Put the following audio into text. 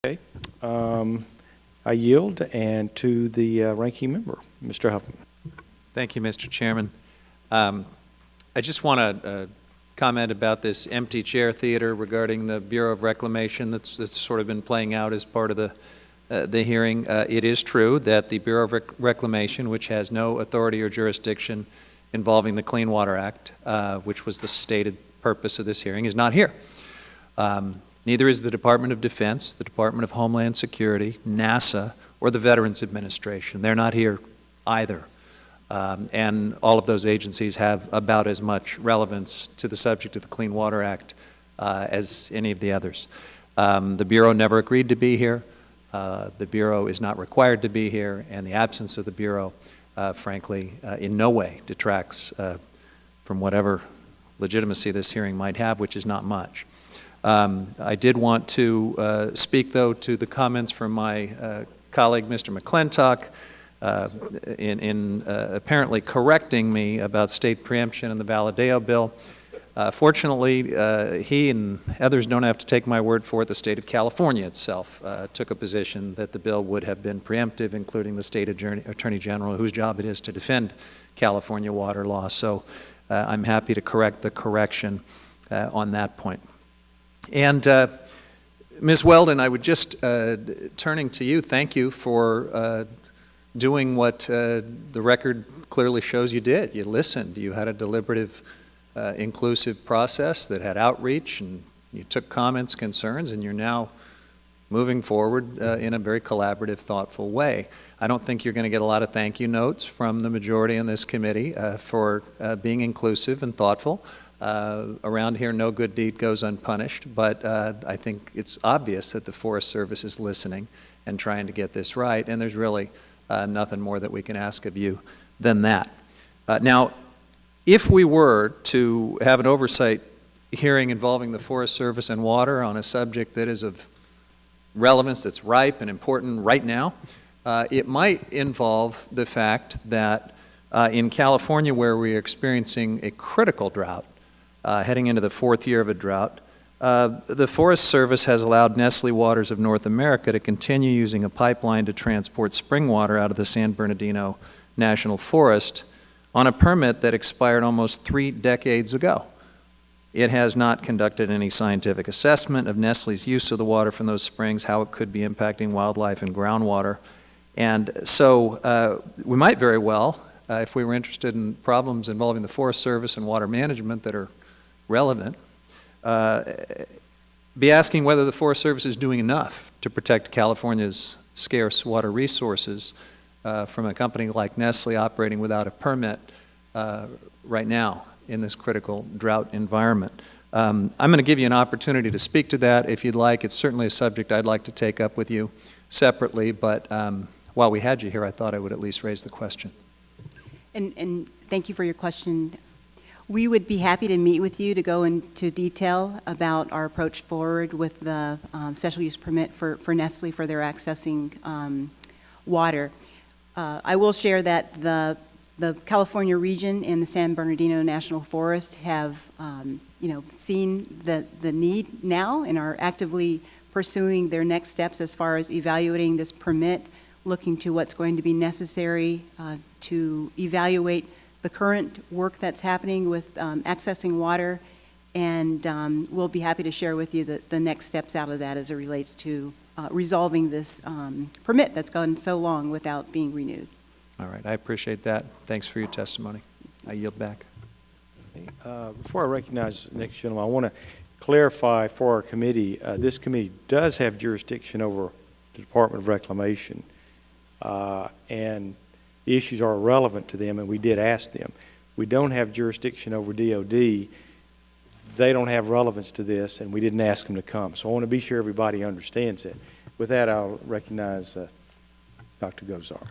Okay. I yield and to the ranking member, Mr. Huffman. Thank you, Mr. Chairman. I just want to comment about this empty chair theater regarding the Bureau of Reclamation that's sort of been playing out as part of the hearing. It is true that the Bureau of Reclamation, which has no authority or jurisdiction involving the Clean Water Act, which was the stated purpose of this hearing, is not here. Neither is the Department of Defense, the Department of Homeland Security, NASA, or the Veterans Administration. They're not here either. And all of those agencies have about as much relevance to the subject of the Clean Water Act as any of the others. The Bureau never agreed to be here. The Bureau is not required to be here, and the absence of the Bureau, frankly, in no way detracts from whatever legitimacy this hearing might have, which is not much. I did want to speak, though, to the comments from my colleague, Mr. McClintock, in apparently correcting me about state preemption in the Valadeo bill. Fortunately, he and others don't have to take my word for it. The state of California itself took a position that the bill would have been preemptive, including the state attorney general, whose job it is to defend California water law. So I'm happy to correct the correction on that point. And Ms. Weldon, I would just, turning to you, thank you for doing what the record clearly shows you did. You listened. You had a deliberative, inclusive process that had outreach, and you took comments, concerns, and you're now moving forward in a very collaborative, thoughtful way. I don't think you're going to get a lot of thank you notes from the majority in this committee for being inclusive and thoughtful. Around here, no good deed goes unpunished, but I think it's obvious that the Forest Service is listening and trying to get this right, and there's really nothing more that we can ask of you than that. Now, if we were to have an oversight hearing involving the Forest Service and water on a subject that is of relevance, that's ripe and important right now, it might involve the fact that in California, where we're experiencing a critical drought, heading into the 4th year of a drought, the Forest Service has allowed Nestle Waters of North America to continue using a pipeline to transport spring water out of the San Bernardino National Forest on a permit that expired almost 3 decades ago. It has not conducted any scientific assessment of Nestle's use of the water from those springs, how it could be impacting wildlife and groundwater. And so we might very well, if we were interested in problems involving the Forest Service and water management that are relevant, be asking whether the Forest Service is doing enough to protect California's scarce water resources from a company like Nestle operating without a permit right now in this critical drought environment. I'm going to give you an opportunity to speak to that if you'd like. It's certainly a subject I'd like to take up with you separately, but while we had you here, I thought I would at least raise the question. And thank you for your question. We would be happy to meet with you to go into detail about our approach forward with the special use permit for Nestle for their accessing water. I will share that the California region and the San Bernardino National Forest have seen the need now and are actively pursuing their next steps as far as evaluating this permit, looking to what's going to be necessary to evaluate the current work that's happening with accessing water, and we'll be happy to share with you the next steps out of that as it relates to resolving this permit that's gone so long without being renewed. All right, I appreciate that. Thanks for your testimony. I yield back. Before I recognize the next gentleman, I want to clarify for our committee, this committee does have jurisdiction over the Department of Reclamation, and the issues are relevant to them, and we did ask them. We don't have jurisdiction over DOD. They don't have relevance to this, and we didn't ask them to come. So I want to be sure everybody understands it. With that, I'll recognize Dr. Gozar.